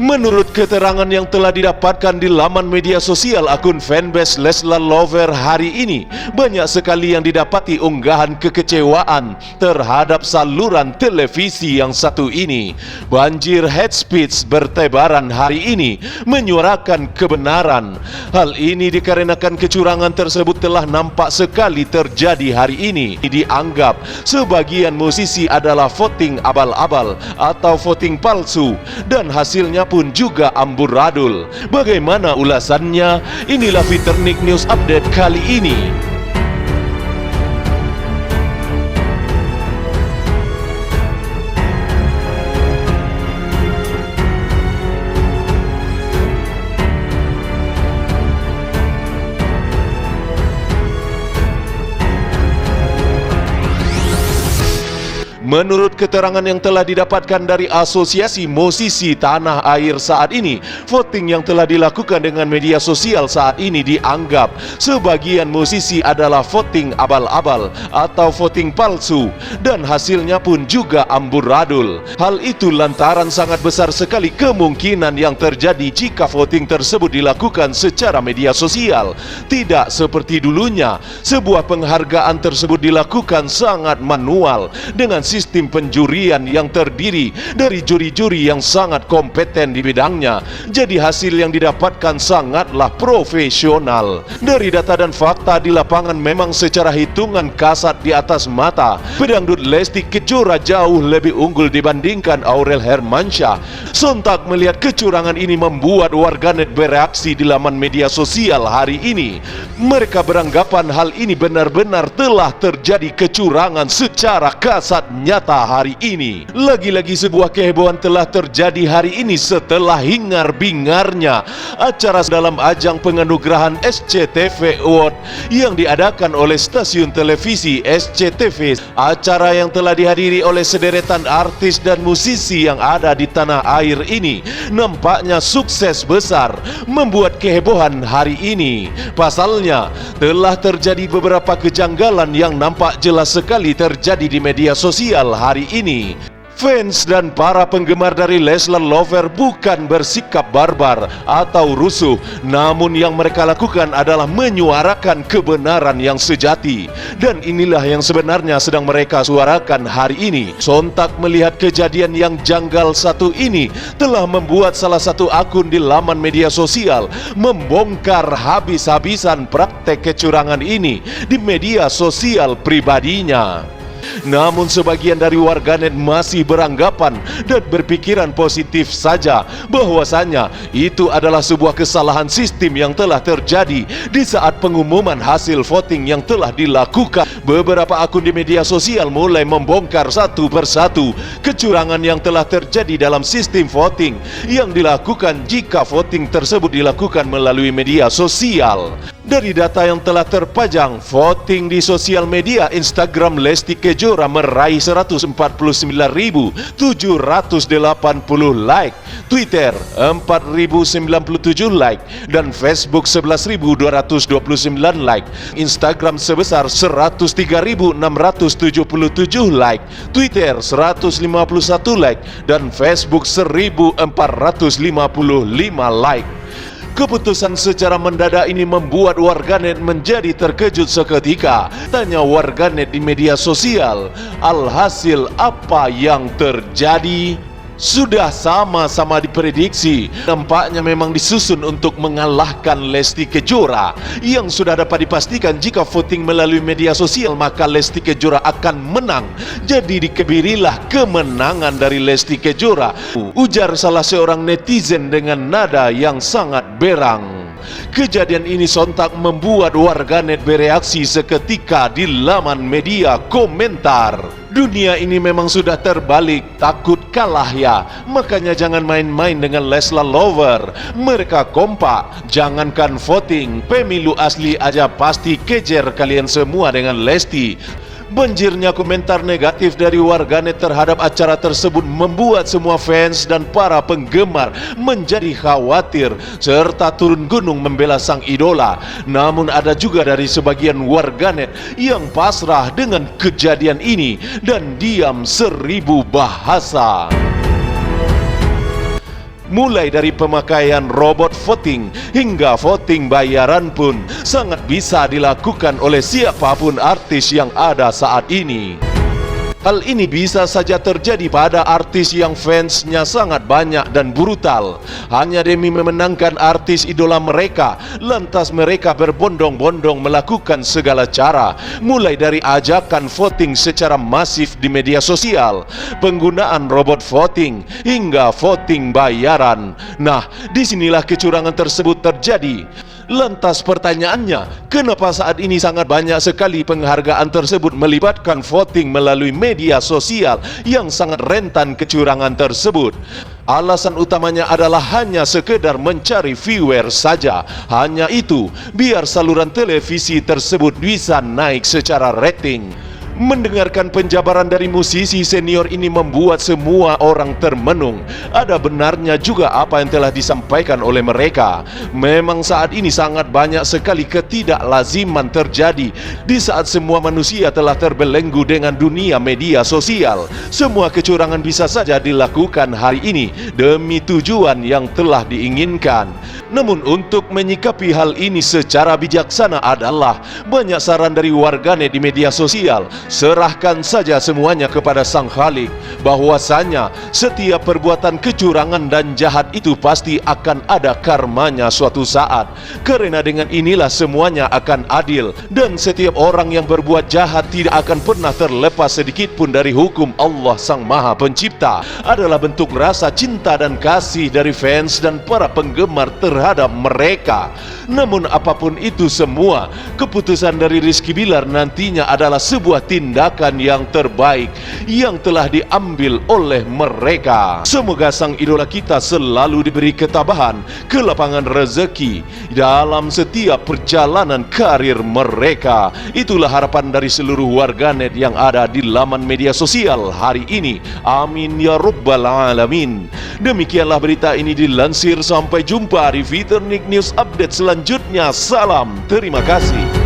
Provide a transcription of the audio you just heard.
Menurut keterangan yang telah didapatkan di laman media sosial akun fanbase Leslar Lover hari ini, banyak sekali yang didapati unggahan kekecewaan terhadap saluran televisi yang satu ini. Banjir hate speech bertebaran hari ini menyuarakan kebenaran. Hal ini dikarenakan kecurangan tersebut telah nampak sekali terjadi hari ini. Dianggap sebagian musisi adalah voting abal-abal atau voting palsu, dan hasilnya pun juga amburadul. Bagaimana ulasannya? Inilah Fiternik News Update kali ini. Menurut keterangan yang telah didapatkan dari Asosiasi Musisi Tanah Air saat ini, voting yang telah dilakukan dengan media sosial saat ini dianggap sebagian musisi adalah voting abal-abal atau voting palsu, dan hasilnya pun juga amburadul. Hal itu lantaran sangat besar sekali kemungkinan yang terjadi jika voting tersebut dilakukan secara media sosial. Tidak seperti dulunya, sebuah penghargaan tersebut dilakukan sangat manual dengan sistem penjurian yang terdiri dari juri-juri yang sangat kompeten di bidangnya. Jadi hasil yang didapatkan sangatlah profesional. Dari data dan fakta di lapangan, memang secara hitungan kasat di atas mata, pedangdut Lesti Kejora jauh lebih unggul dibandingkan Aurel Hermansyah. Sontak melihat kecurangan ini membuat warganet bereaksi di laman media sosial hari ini. Mereka beranggapan hal ini benar-benar telah terjadi kecurangan secara kasat nyata hari ini. Lagi-lagi sebuah kehebohan telah terjadi hari ini setelah hingar-bingarnya acara dalam ajang penganugerahan SCTV Award yang diadakan oleh stasiun televisi SCTV. Acara yang telah dihadiri oleh sederetan artis dan musisi yang ada di tanah air ini nampaknya sukses besar, membuat kehebohan hari ini. Pasalnya, telah terjadi beberapa kejanggalan yang nampak jelas sekali terjadi di media sosial hari ini. Fans dan para penggemar dari Leslar Lover bukan bersikap barbar atau rusuh, namun yang mereka lakukan adalah menyuarakan kebenaran yang sejati. Dan inilah yang sebenarnya sedang mereka suarakan hari ini. Sontak melihat kejadian yang janggal satu ini telah membuat salah satu akun di laman media sosial membongkar habis-habisan praktek kecurangan ini di media sosial pribadinya. Namun sebagian dari warganet masih beranggapan dan berpikiran positif saja bahwasanya itu adalah sebuah kesalahan sistem yang telah terjadi di saat pengumuman hasil voting yang telah dilakukan. Beberapa akun di media sosial mulai membongkar satu persatu kecurangan yang telah terjadi dalam sistem voting yang dilakukan jika voting tersebut dilakukan melalui media sosial. Dari data yang telah terpajang, voting di sosial media Instagram Lesti Kejora meraih 149.780 like, Twitter 4.097 like, dan Facebook 11.229 like. Instagram sebesar 103.677 like, Twitter 151 like, dan Facebook 1.455 like. Keputusan secara mendadak ini membuat warganet menjadi terkejut seketika. Tanya warganet di media sosial, alhasil apa yang terjadi? Sudah sama-sama diprediksi. Nampaknya memang disusun untuk mengalahkan Lesti Kejora. Yang sudah dapat dipastikan jika voting melalui media sosial maka Lesti Kejora akan menang. Jadi dikebirilah kemenangan dari Lesti Kejora, ujar salah seorang netizen dengan nada yang sangat berang. Kejadian ini sontak membuat warganet bereaksi seketika di laman media komentar. Dunia ini memang sudah terbalik, takut kalah ya. Makanya jangan main-main dengan Leslar Lover. Mereka kompak, jangankan voting, pemilu asli aja pasti kejer kalian semua dengan Lesti. Banjirnya komentar negatif dari warganet terhadap acara tersebut membuat semua fans dan para penggemar menjadi khawatir serta turun gunung membela sang idola. Namun ada juga dari sebagian warganet yang pasrah dengan kejadian ini dan diam 1000 bahasa. mulai dari pemakaian robot voting hingga voting bayaran pun sangat bisa dilakukan oleh siapapun artis yang ada saat ini. Hal ini bisa saja terjadi pada artis yang fansnya sangat banyak dan brutal. Hanya demi memenangkan artis idola mereka, lantas mereka berbondong-bondong melakukan segala cara, mulai dari ajakan voting secara masif di media sosial, penggunaan robot voting, hingga voting bayaran. Nah, disinilah kecurangan tersebut terjadi. Lantas pertanyaannya, kenapa saat ini sangat banyak sekali penghargaan tersebut melibatkan voting melalui media sosial yang sangat rentan kecurangan tersebut? Alasan utamanya adalah hanya sekedar mencari viewer saja. Hanya itu, biar saluran televisi tersebut bisa naik secara rating. Mendengarkan penjabaran dari musisi senior ini membuat semua orang termenung. Ada benarnya juga apa yang telah disampaikan oleh mereka. Memang saat ini sangat banyak sekali ketidaklaziman terjadi di saat semua manusia telah terbelenggu dengan dunia media sosial. Semua kecurangan bisa saja dilakukan hari ini demi tujuan yang telah diinginkan. Namun untuk menyikapi hal ini secara bijaksana adalah banyak saran dari warganet di media sosial. Serahkan saja semuanya kepada Sang Khalik, bahwasanya setiap perbuatan kecurangan dan jahat itu pasti akan ada karmanya suatu saat. Karena dengan inilah semuanya akan adil, dan setiap orang yang berbuat jahat tidak akan pernah terlepas sedikit pun dari hukum Allah Sang Maha Pencipta. Adalah bentuk rasa cinta dan kasih dari fans dan para penggemar terhadap mereka. Namun apapun itu semua, keputusan dari Rizky Bilar nantinya adalah sebuah tindakan yang terbaik yang telah diambil oleh mereka. Semoga sang idola kita selalu diberi ketabahan, kelapangan rezeki dalam setiap perjalanan karir mereka. Itulah harapan dari seluruh warganet yang ada di laman media sosial hari ini. Amin ya rabbal alamin. Demikianlah berita ini dilansir. Sampai jumpa di Fiturnik News Update selanjutnya. Salam, terima kasih.